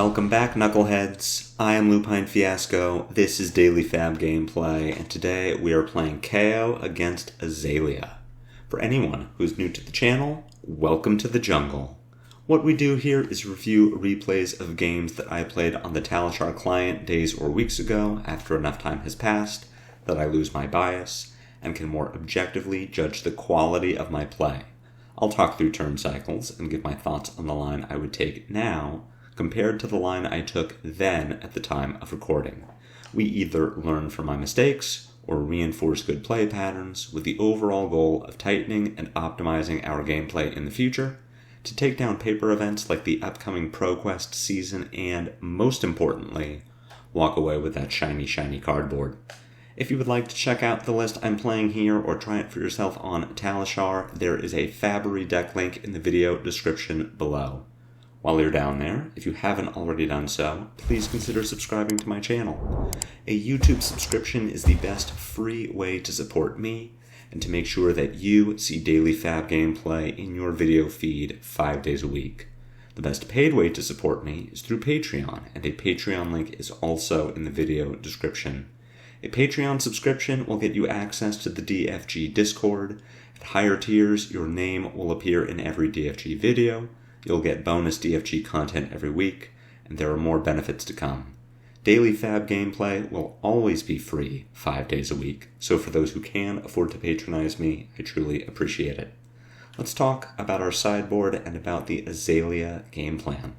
Welcome back, Knuckleheads. I am Lupine Fiasco, this is Daily FaB Gameplay, and today we are playing Kayo against Azalea. For anyone who's new to the channel, welcome to the jungle. What we do here is review replays of games that I played on the Talishar client days or weeks ago after enough time has passed that I lose my bias and can more objectively judge the quality of my play. I'll talk through turn cycles and give my thoughts on the line I would take now compared to the line I took then at the time of recording. We either learn from my mistakes or reinforce good play patterns with the overall goal of tightening and optimizing our gameplay in the future to take down paper events like the upcoming ProQuest season and, most importantly, walk away with that shiny cardboard. If you would like to check out the list I'm playing here or try it for yourself on Talishar, there is a FaB deck link in the video description below. While you're down there, if you haven't already done so, please consider subscribing to my channel. A YouTube subscription is the best free way to support me and to make sure that you see daily FaB gameplay in your video feed 5 days a week. The best paid way to support me is through Patreon, and a Patreon link is also in the video description. A Patreon subscription will get you access to the DFG Discord. At higher tiers, your name will appear in every DFG video. You'll get bonus DFG content every week, and there are more benefits to come. Daily FaB gameplay will always be free 5 days a week, so for those who can afford to patronize me, I truly appreciate it. Let's talk about our sideboard and about the Azalea game plan.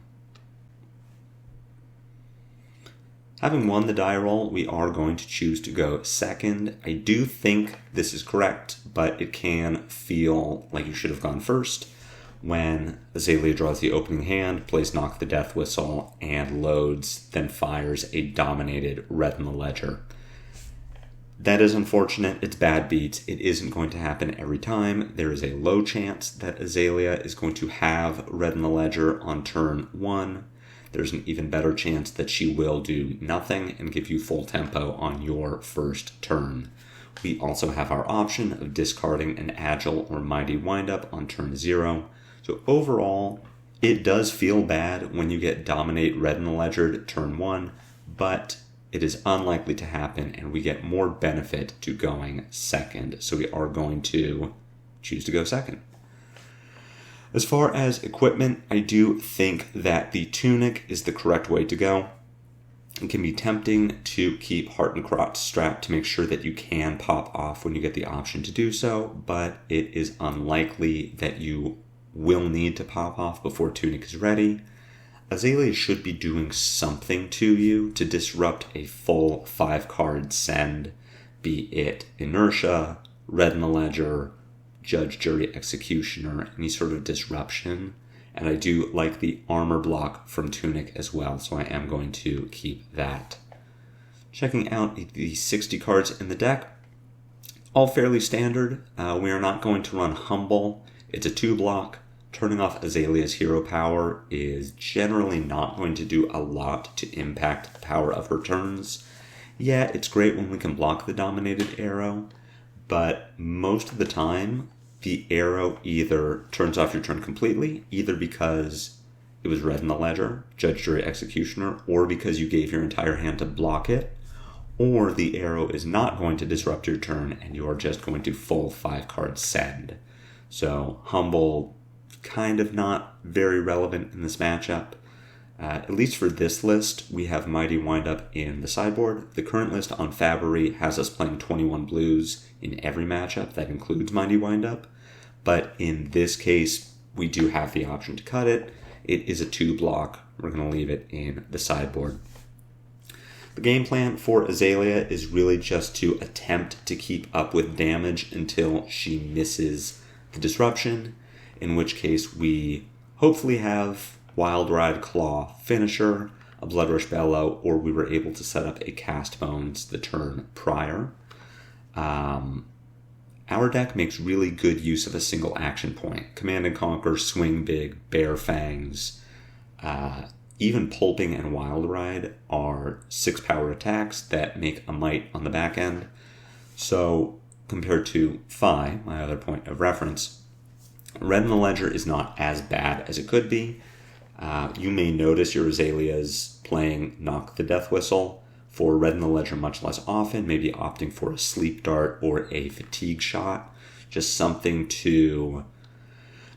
Having won the die roll, we are going to choose to go second. I do think this is correct, but it can feel like you should have gone first. When Azalea draws the opening hand, plays Knock the Death Whistle, and loads, then fires a dominated red in the ledger. That is unfortunate. It's bad beats. It isn't going to happen every time. There is a low chance that Azalea is going to have red in the ledger on turn 1. There's an even better chance that she will do nothing and give you full tempo on your first turn. We also have our option of discarding an Agile or Mighty Windup on turn 0. So overall, it does feel bad when you get Dominate red in the ledger at turn 1, but it is unlikely to happen and we get more benefit to going second. So we are going to choose to go second. As far as equipment, I do think that the tunic is the correct way to go. It can be tempting to keep Heart and Crotch strapped to make sure that you can pop off when you get the option to do so, but it is unlikely that you will need to pop off before tunic is ready. Azalea should be doing something to you to disrupt a full 5-card send, be it Inertia, red in the ledger, Judge, Jury, Executioner, any sort of disruption. And I do like the armor block from tunic as well, so I am going to keep that. Checking out the 60 cards in the deck, all fairly standard. We are not going to run Humble. It's a 2-block. Turning off Azalea's hero power is generally not going to do a lot to impact the power of her turns. Yeah, it's great when we can block the dominated arrow, but most of the time, the arrow either turns off your turn completely, either because it was red in the ledger, Judge, Jury, Executioner, or because you gave your entire hand to block it, or the arrow is not going to disrupt your turn and you are just going to full 5-card send. So Humble, kind of not very relevant in this matchup. At least for this list, we have Mighty Windup in the sideboard. The current list on FaB has us playing 21 blues in every matchup. That includes Mighty Windup. But in this case, we do have the option to cut it. It is a 2-block. We're going to leave it in the sideboard. The game plan for Azalea is really just to attempt to keep up with damage until she misses the disruption, in which case we hopefully have Wild Ride Claw Finisher, a Blood Rush Bellow, or we were able to set up a Cast Bones the turn prior. Our deck makes really good use of a single action point. Command and Conquer, Swing Big, Bare Fangs, even Pulping and Wild Ride are 6-power attacks that make a might on the back end. So compared to FaB, my other point of reference, red in the ledger is not as bad as it could be. You may notice your Azalea's playing Knock the Death Whistle for Red in the Ledger much less often, maybe opting for a Sleep Dart or a Fatigue Shot, just something to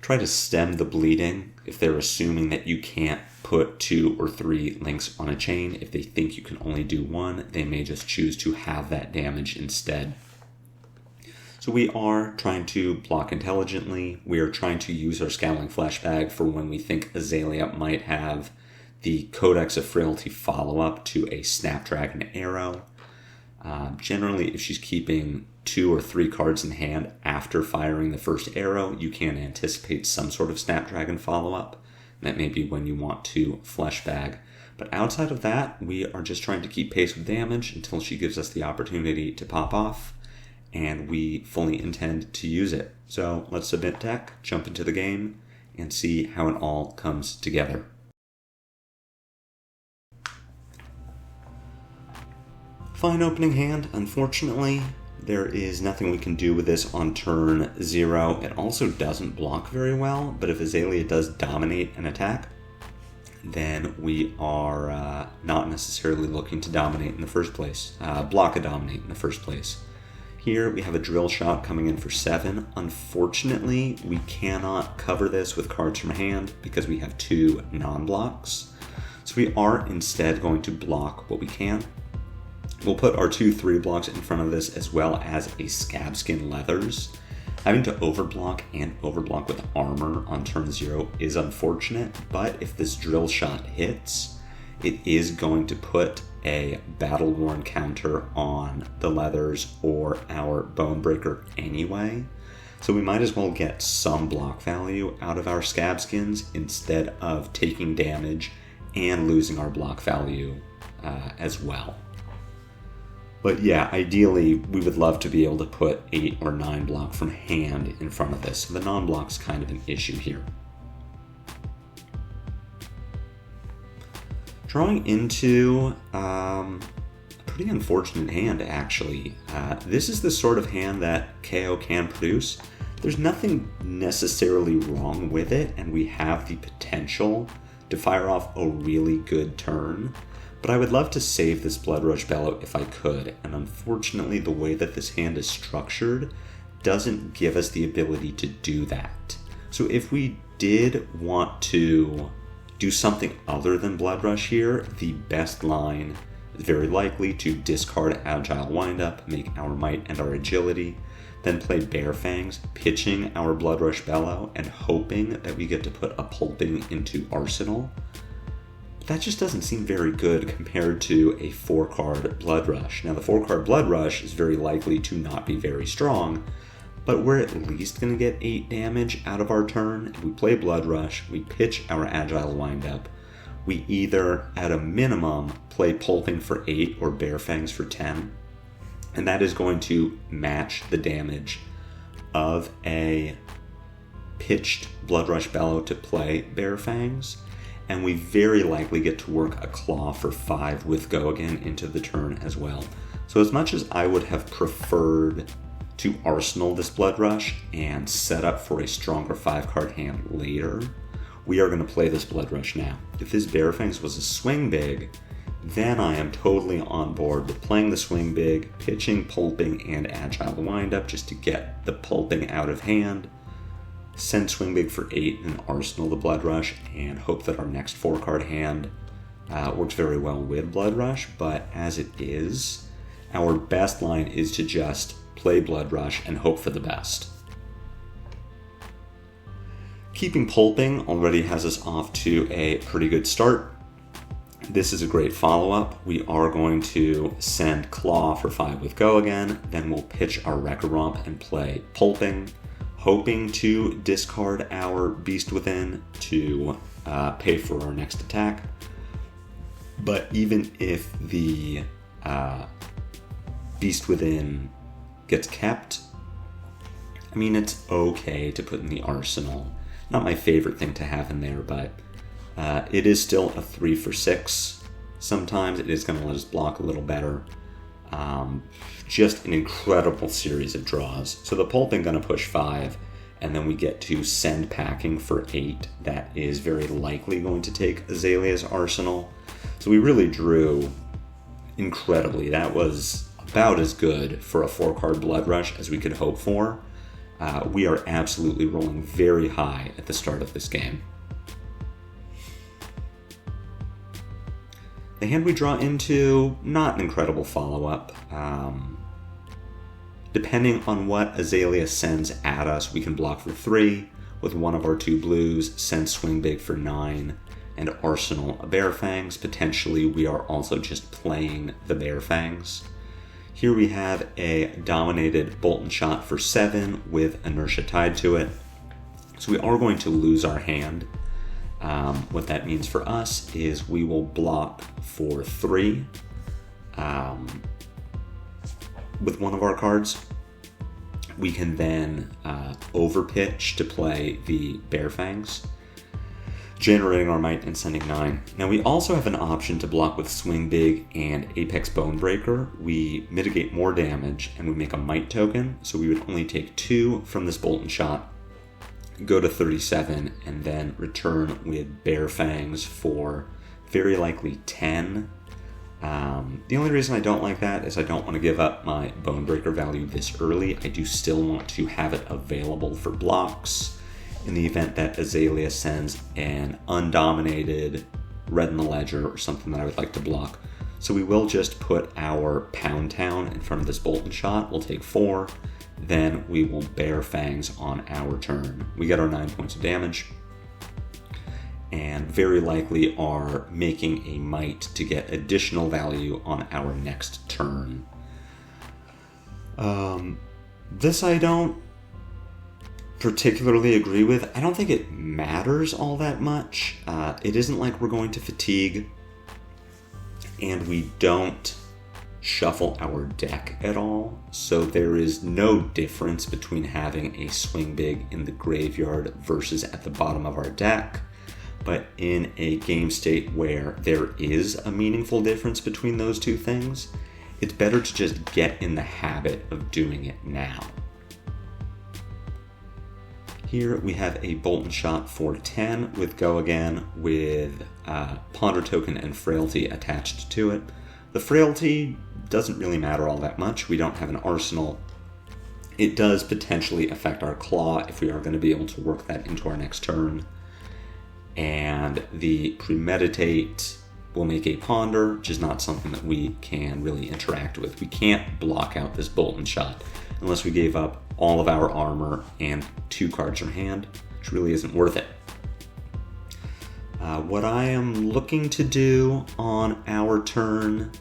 try to stem the bleeding if they're assuming that you can't put 2 or 3 links on a chain. If they think you can only do 1, they may just choose to have that damage instead. So we are trying to block intelligently. We are trying to use our Scowling Fleshbag for when we think Azalea might have the Codex of Frailty follow-up to a Snapdragon Arrow. Generally, if she's keeping 2 or 3 cards in hand after firing the first arrow, you can anticipate some sort of Snapdragon follow-up. That may be when you want to Fleshbag. But outside of that, we are just trying to keep pace with damage until she gives us the opportunity to pop off, and we fully intend to use it. So let's submit deck, jump into the game, and see how it all comes together. Fine opening hand. Unfortunately, there is nothing we can do with this on turn 0. It also doesn't block very well, but if Azalea does dominate an attack, then we are not necessarily looking to dominate in the first place, block a dominate in the first place. Here we have a Drill Shot coming in for 7. Unfortunately, we cannot cover this with cards from hand because we have 2 non-blocks. So we are instead going to block what we can. We'll put our 2 3-blocks in front of this as well as a Scabskin Leathers. Having to overblock and overblock with armor on turn 0 is unfortunate, but if this Drill Shot hits, it is going to put a Battle Worn counter on the Leathers or our Bonebreaker anyway. So we might as well get some block value out of our Scabskins instead of taking damage and losing our block value as well. But yeah, ideally, we would love to be able to put 8 or 9 block from hand in front of this. So the non-block's kind of an issue here. Drawing into a pretty unfortunate hand, actually. This is the sort of hand that Kayo can produce. There's nothing necessarily wrong with it, and we have the potential to fire off a really good turn. But I would love to save this Bloodrush Bellow if I could, and unfortunately the way that this hand is structured doesn't give us the ability to do that. So if we did want to do something other than Bloodrush here, the best line is very likely to discard Agile Windup, make our Might and our Agility, then play Bare Fangs, pitching our Bloodrush Bellow, and hoping that we get to put a Pulping into Arsenal. That just doesn't seem very good compared to a 4-card Blood Rush. Now, the 4-card Blood Rush is very likely to not be very strong, but we're at least going to get 8 damage out of our turn. If we play Blood Rush, we pitch our Agile Windup. We either, at a minimum, play Pulping for 8 or Bare Fangs for 10, and that is going to match the damage of a pitched Blood Rush Bellow to play Bare Fangs. And we very likely get to work a Claw for 5 with Go Again into the turn as well. So as much as I would have preferred to arsenal this Blood Rush and set up for a stronger 5-card hand later, we are going to play this Blood Rush now. If this Bare Fangs was a swing big, then I am totally on board with playing the swing big, pitching, Pulping, and Agile Windup just to get the Pulping out of hand. Send swing big for 8 and arsenal the Blood Rush, and hope that our next 4-card hand works very well with Blood Rush. But as it is, our best line is to just play Blood Rush and hope for the best. Keeping Pulping already has us off to a pretty good start. This is a great follow-up. We are going to send Claw for 5 with Go Again, then we'll pitch our Wreck-A Romp and play Pulping, hoping to discard our Beast Within to pay for our next attack. But even if the Beast Within gets kept, I mean, it's okay to put in the arsenal. Not my favorite thing to have in there, but it is still a 3 for 6. Sometimes it is going to let us block a little better. Just an incredible series of draws. So the Pulping going to push 5, and then we get to send packing for 8. That is very likely going to take Azalea's arsenal. So we really drew incredibly. That was about as good for a 4-card Blood Rush as we could hope for. We are absolutely rolling very high at the start of this game. The hand we draw into, not an incredible follow-up. Depending on what Azalea sends at us, we can block for 3 with one of our 2 blues, send Swing Big for 9, and arsenal a Bear Fangs. Potentially, we are also just playing the Bear Fangs. Here we have a dominated Bolt and Shot for 7 with inertia tied to it. So we are going to lose our hand. What that means for us is we will block for 3 with one of our cards. We can then overpitch to play the Bear Fangs, generating our might and sending 9. Now we also have an option to block with Swing Big and Apex Bonebreaker. We mitigate more damage and we make a might token, so we would only take 2 from this Bolt and Shot, go to 37, and then return with Bear Fangs for very likely 10. The only reason I don't like that is I don't want to give up my Bonebreaker value this early. I do still want to have it available for blocks in the event that Azalea sends an undominated Red in the Ledger or something that I would like to block. So we will just put our Pound Town in front of this Bolt and Shot. We'll take 4. Then we will Bear Fangs on our turn. We get our 9 points of damage, and very likely are making a might to get additional value on our next turn. This I don't particularly agree with. I don't think it matters all that much. It isn't like we're going to fatigue, and we don't shuffle our deck at all, so there is no difference between having a Swing Big in the graveyard versus at the bottom of our deck. But in a game state where there is a meaningful difference between those two things, it's better to just get in the habit of doing it now. Here we have a Bolt and Shot for 10 with Go Again with Ponder Token and Frailty attached to it. The Frailty doesn't really matter all that much. We don't have an arsenal. It does potentially affect our Claw if we are going to be able to work that into our next turn. And the Premeditate will make a Ponder, which is not something that we can really interact with. We can't block out this Bolt and Shot unless we gave up all of our armor and 2 cards from hand, which really isn't worth it. What I am looking to do on our turn,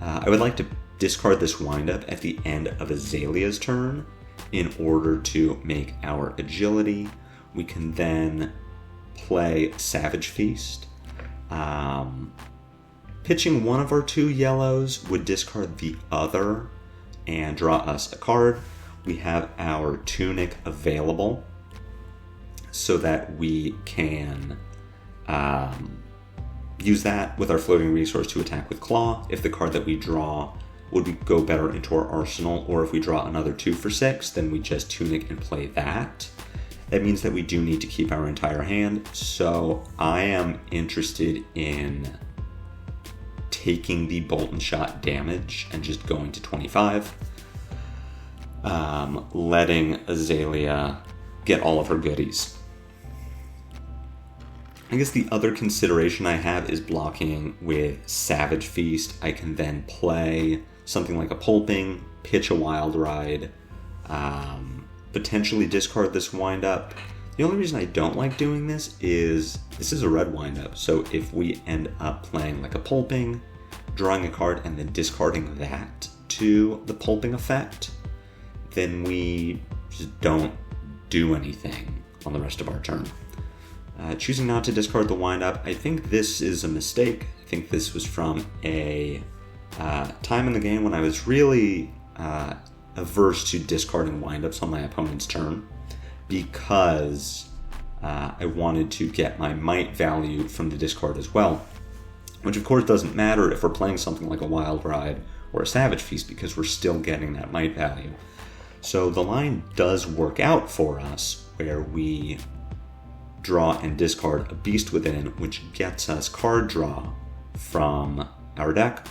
I would like to discard this windup at the end of Azalea's turn in order to make our agility. We can then play Savage Feast. Pitching one of our 2 yellows would discard the other and draw us a card. We have our Tunic available so that we can use that with our floating resource to attack with Claw. If the card that we draw would go better into our arsenal, or if we draw another 2 for 6, then we just Tunic and play that. That means that we do need to keep our entire hand, so I am interested in taking the Bolt and Shot damage and just going to 25. Letting Azalea get all of her goodies. I guess the other consideration I have is blocking with Savage Feast. I can then play something like a Pulping, pitch a Wild Ride, potentially discard this windup. The only reason I don't like doing this is a red windup, so if we end up playing like a Pulping, drawing a card, and then discarding that to the Pulping effect, then we just don't do anything on the rest of our turn. Choosing not to discard the windup, I think this is a mistake. I think this was from a time in the game when I was really averse to discarding windups on my opponent's turn because I wanted to get my might value from the discard as well, which of course doesn't matter if we're playing something like a Wild Ride or a Savage Feast because we're still getting that might value. So the line does work out for us, where we draw and discard a Beast Within, which gets us card draw from our deck.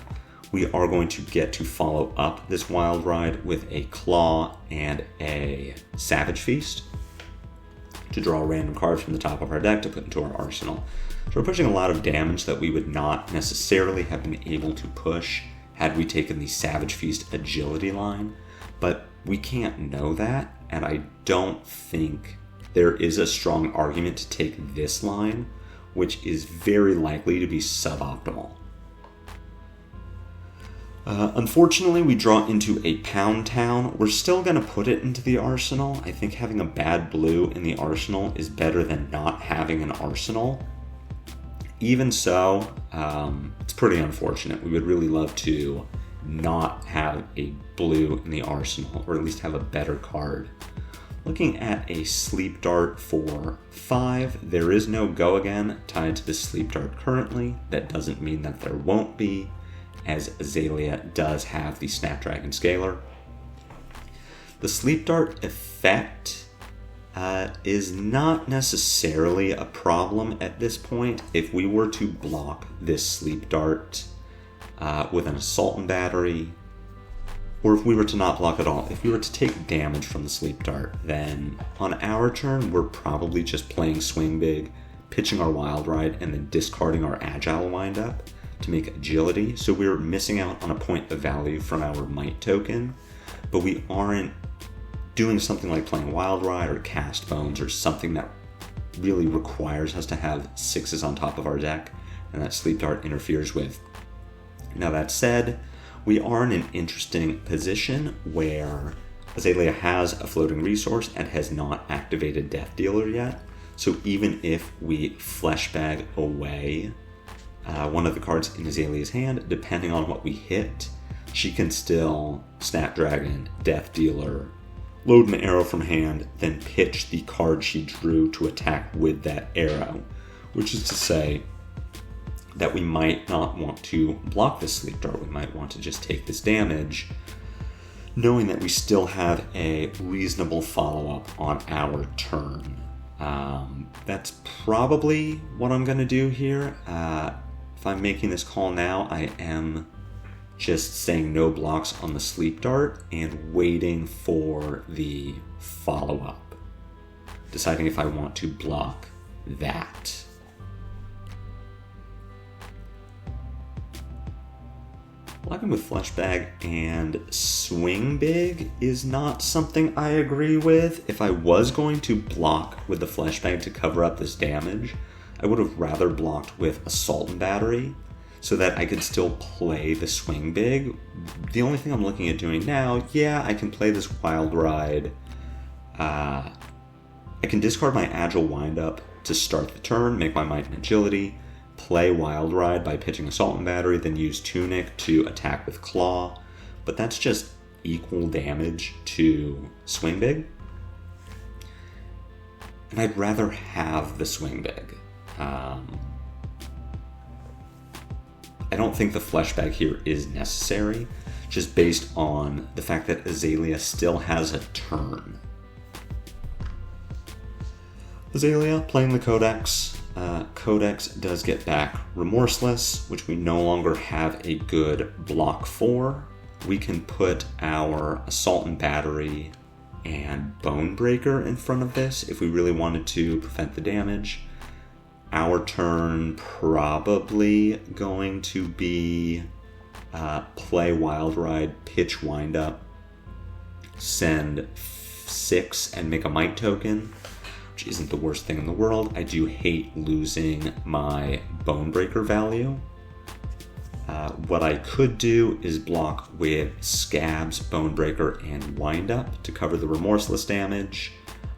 We are going to get to follow up this Wild Ride with a Claw and a Savage Feast to draw random cards from the top of our deck to put into our arsenal. So we're pushing a lot of damage that we would not necessarily have been able to push had we taken the Savage Feast agility line, but we can't know that, and I don't think there is a strong argument to take this line, which is very likely to be suboptimal. Unfortunately, we draw into a Pound Town. We're still going to put it into the arsenal. I think having a bad blue in the arsenal is better than not having an arsenal. Even so, it's pretty unfortunate. We would really love to not have a blue in the arsenal, or at least have a better card. Looking at a Sleep Dart for 5, there is no Go Again tied to the Sleep Dart currently. That doesn't mean that there won't be, as Azalea does have the Snapdragon Scalar. The Sleep Dart effect is not necessarily a problem at this point. If we were to block this Sleep Dart with an Assault and Battery, or if we were to not block at all, if we were to take damage from the Sleep Dart, then on our turn, we're probably just playing Swing Big, pitching our Wild Ride, and then discarding our Agile Windup to make agility. So we're missing out on a point of value from our Might token, but we aren't doing something like playing Wild Ride or Cast Bones or something that really requires us to have 6s on top of our deck, and that Sleep Dart interferes with. Now that said, we are in an interesting position where Azalea has a floating resource and has not activated Death Dealer yet. So even if we Fleshbag away one of the cards in Azalea's hand, depending on what we hit, she can still Snapdragon, Death Dealer, load an arrow from hand, then pitch the card she drew to attack with that arrow, which is to say that we might not want to block the Sleep Dart. We might want to just take this damage, knowing that we still have a reasonable follow-up on our turn. That's probably what I'm going to do here. If I'm making this call now, I am just saying no blocks on the Sleep Dart and waiting for the follow-up, deciding if I want to block that. Blocking with Fleshbag and Swing Big is not something I agree with. If I was going to block with the Fleshbag to cover up this damage, I would have rather blocked with Assault and Battery so that I could still play the Swing Big. The only thing I'm looking at doing now, yeah, I can play this Wild Ride. I can discard my Agile Windup to start the turn, make my Might and Agility, play Wild Ride by pitching Assault and Battery, then use Tunic to attack with Claw, but that's just equal damage to Swing Big. And I'd rather have the Swing Big. I don't think the Fleshbag here is necessary, just based on the fact that Azalea still has a turn. Azalea playing the Codex. Codex does get back Remorseless, which we no longer have a good block for. We can put our Assault and Battery and Bonebreaker in front of this if we really wanted to prevent the damage. Our turn probably going to be play Wild Ride, pitch Windup, send 6 and make a Might token, which isn't the worst thing in the world. I do hate losing my Bonebreaker value. What I could do is block with Scabs, Bonebreaker, and Windup to cover the Remorseless damage.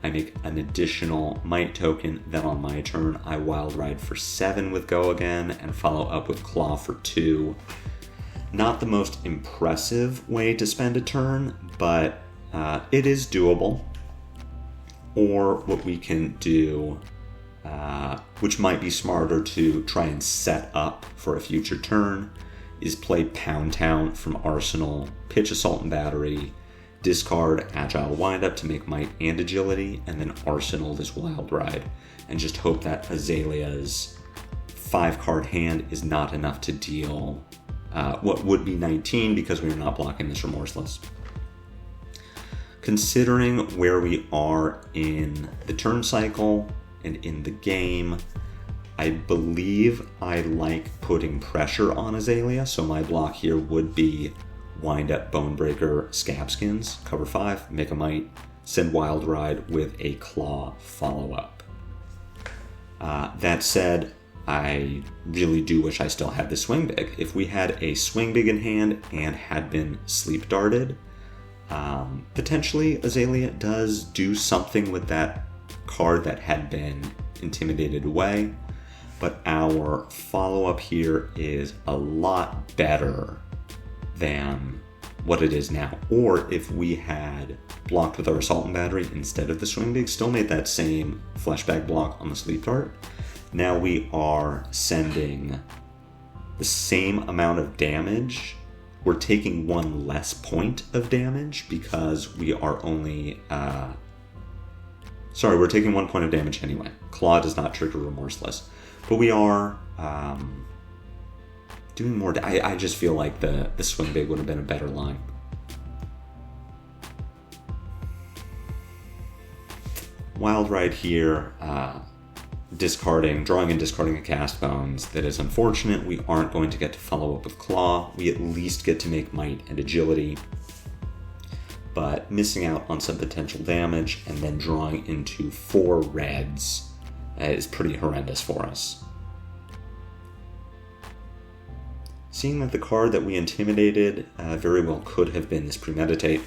I make an additional Might token, then on my turn I Wild Ride for 7 with Go Again and follow up with Claw for 2. Not the most impressive way to spend a turn, but it is doable. Or what we can do, which might be smarter to try and set up for a future turn, is play Pound Town from Arsenal, pitch Assault and Battery, discard Agile Windup to make Might and Agility, and then arsenal this Wild Ride, and just hope that Azalea's 5-card hand is not enough to deal what would be 19 because we are not blocking this Remorseless. Considering where we are in the turn cycle and in the game, I believe I like putting pressure on Azalea, so my block here would be Windup, Bonebreaker, Scabskins, cover 5, make a Might, send Wild Ride with a Claw follow-up. That said, I really do wish I still had the Swing Big. If we had a Swing Big in hand and had been Sleep Darted, potentially Azalea does do something with that card that had been intimidated away, but our follow-up here is a lot better than what it is now. Or if we had blocked with our Assault and Battery instead of the Swing Big, still made that same flashback block on the Sleep Dart, now we are sending the same amount of damage. We're taking 1 less point of damage because we are only... we're taking 1 point of damage anyway. Claw does not trigger Remorseless. But we are doing more... I just feel like the Swing Big would have been a better line. Wild Ride here, drawing and discarding a Cast Bones. That is unfortunate. We aren't going to get to follow up with Claw. We at least get to make Might and Agility. But missing out on some potential damage and then drawing into 4 reds is pretty horrendous for us. Seeing that the card that we intimidated very well could have been this Premeditate,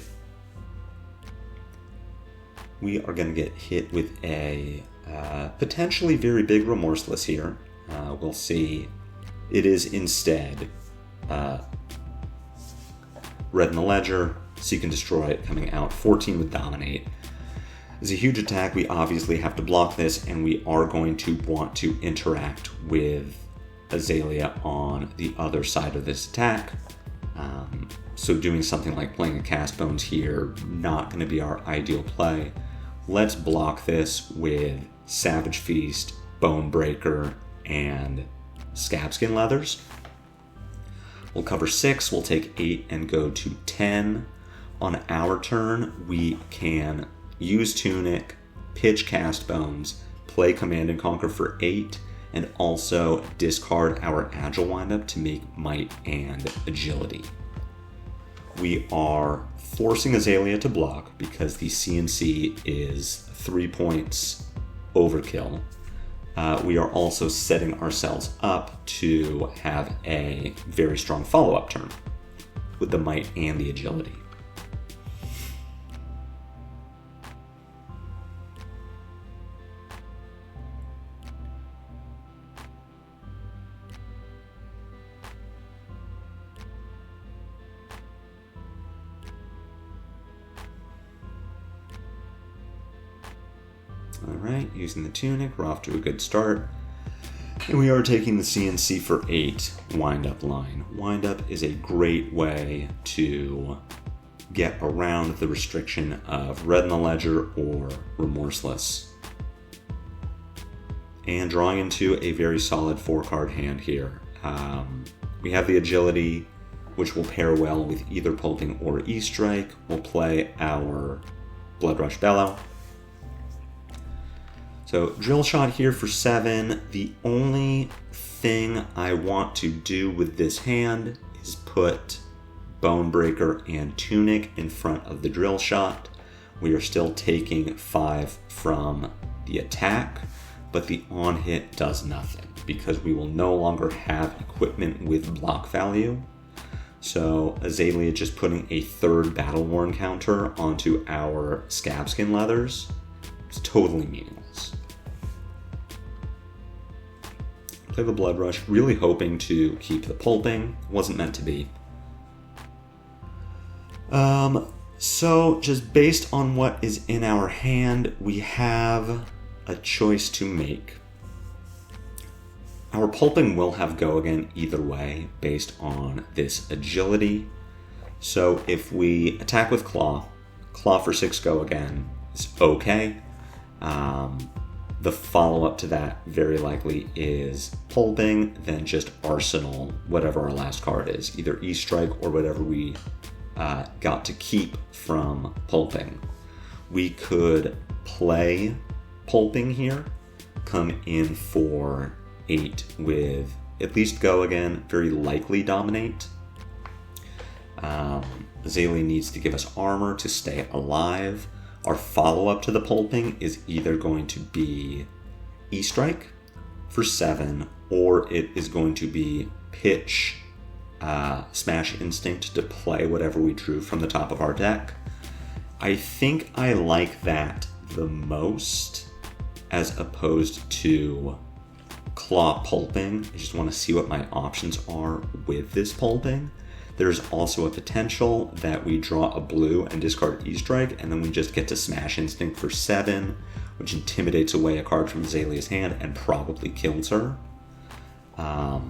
we are going to get hit with a potentially very big Remorseless here. We'll see. It is instead Red in the Ledger, Seek and Destroy It, coming out 14 with Dominate. It's a huge attack. We obviously have to block this, and we are going to want to interact with Azalea on the other side of this attack. So doing something like playing a Cast Bones here, not going to be our ideal play. Let's block this with Savage Feast, Bonebreaker, and Scabskin Leathers. We'll cover 6, we'll take 8 and go to 10. On our turn, we can use Tunic, pitch Cast Bones, play Command and Conquer for 8, and also discard our Agile Windup to make Might and Agility. We are forcing Azalea to block because the CNC is 3 points overkill. We are also setting ourselves up to have a very strong follow-up turn with the Might and the Agility. Alright, using the Tunic, we're off to a good start. And we are taking the CNC for 8 Windup line. Windup is a great way to get around the restriction of Red in the Ledger or Remorseless. And drawing into a very solid 4-card hand here. We have the Agility, which will pair well with either Pulping or E-Strike. We'll play our Blood Rush Bellow. So Drill Shot here for 7. The only thing I want to do with this hand is put Bonebreaker and Tunic in front of the Drill Shot. We are still taking 5 from the attack, but the on-hit does nothing because we will no longer have equipment with block value. So Azalea just putting a 3rd Battle Worn counter onto our Scabskin Leathers. It's totally meaningless. Play the Blood Rush, really hoping to keep the Pulping. Wasn't meant to be. So just based on what is in our hand, we have a choice to make. Our Pulping will have Go Again either way based on this Agility. So if we attack with Claw, Claw for 6 go again is okay. The follow-up to that very likely is pulping, then just arsenal whatever our last card is, either E-strike or whatever we got to keep from pulping. We could play pulping here, come in for 8 with at least go again, very likely dominate. Azalea needs to give us armor to stay alive. Our follow-up to the pulping is either going to be E-strike for 7, or it is going to be pitch, smash instinct to play whatever we drew from the top of our deck. I think I like that the most as opposed to claw pulping. I just want to see what my options are with this pulping. There's also a potential that we draw a blue and discard E-strike, and then we just get to smash instinct for 7, which intimidates away a card from Azalea's hand and probably kills her. I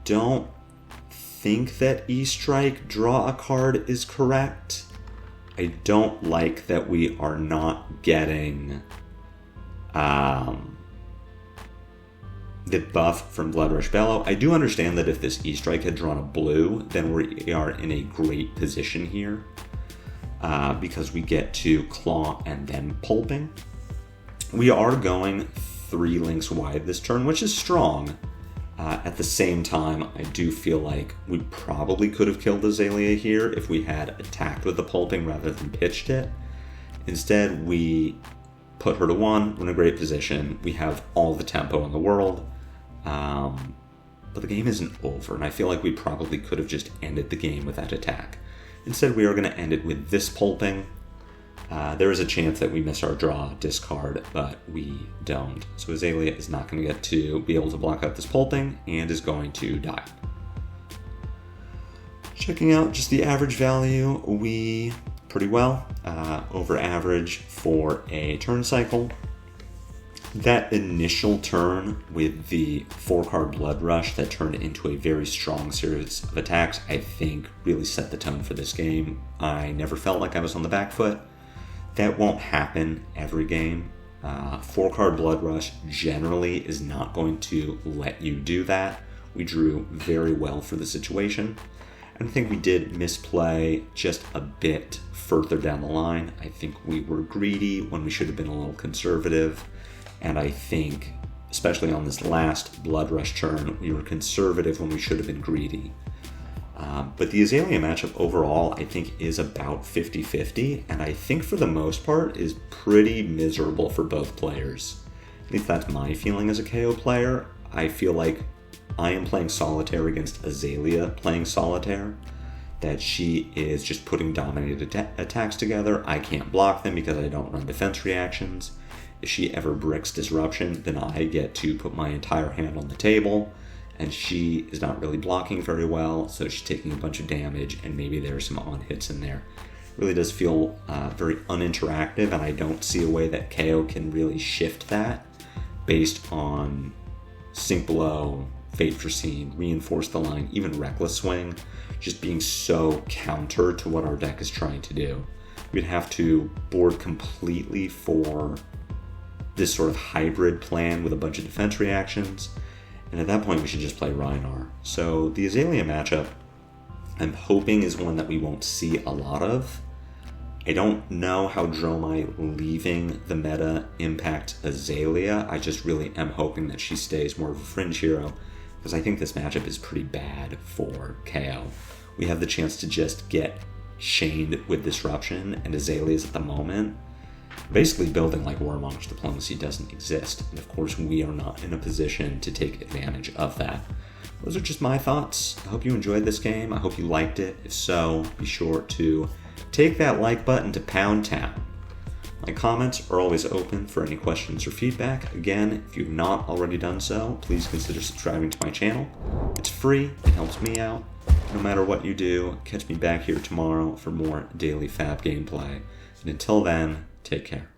don't think that E-strike draw a card is correct. I don't like that we are not getting the buff from Bloodrush Bellow. I do understand that if this E-strike had drawn a blue, then we are in a great position here because we get to claw and then pulping. We are going 3 links wide this turn, which is strong. At the same time, I do feel like we probably could have killed Azalea here if we had attacked with the pulping rather than pitched it. Instead, we put her to 1, we're in a great position. We have all the tempo in the world. But the game isn't over, and I feel like we probably could have just ended the game with that attack. Instead, we are going to end it with this pulping. There is a chance that we miss our draw, discard, but we don't. So Azalea is not going to get to be able to block out this pulping and is going to die. Checking out just the average value, we pretty well, over average for a turn cycle. That initial turn with the 4-card Blood Rush that turned into a very strong series of attacks, I think really set the tone for this game. I never felt like I was on the back foot. That won't happen every game. 4-card Blood Rush generally is not going to let you do that. We drew very well for the situation. And I think we did misplay just a bit further down the line. I think we were greedy when we should have been a little conservative. And I think, especially on this last Blood Rush turn, we were conservative when we should have been greedy. But the Azalea matchup overall, I think, is about 50-50, and I think for the most part is pretty miserable for both players. At least that's my feeling as a Kayo player. I feel like I am playing solitaire against Azalea playing solitaire, that she is just putting dominated attacks together. I can't block them because I don't run defense reactions. If she ever bricks disruption, then I get to put my entire hand on the table, and she is not really blocking very well, so she's taking a bunch of damage, and maybe there's some on hits in there. It really does feel very uninteractive, and I don't see a way that Kayo can really shift that based on Sink Below, Fate Foreseen, Reinforce the Line, even Reckless Swing, just being so counter to what our deck is trying to do. We'd have to board completely for this sort of hybrid plan with a bunch of defense reactions, and at that point we should just play Rhinar. So the Azalea matchup, I'm hoping, is one that we won't see a lot of. I don't know how Dromai leaving the meta impacts Azalea. I just really am hoping that she stays more of a fringe hero, because I think this matchup is pretty bad for Kayo. We have the chance to just get chained with Disruption, and Azalea's at the moment basically building like Warmonger's Diplomacy doesn't exist. And of course, we are not in a position to take advantage of that. Those are just my thoughts. I hope you enjoyed this game. I hope you liked it. If so, be sure to take that like button to Pound Town. My comments are always open for any questions or feedback. Again, if you've not already done so, please consider subscribing to my channel. It's free. It helps me out. No matter what you do, catch me back here tomorrow for more daily FaB gameplay. And until then, take care.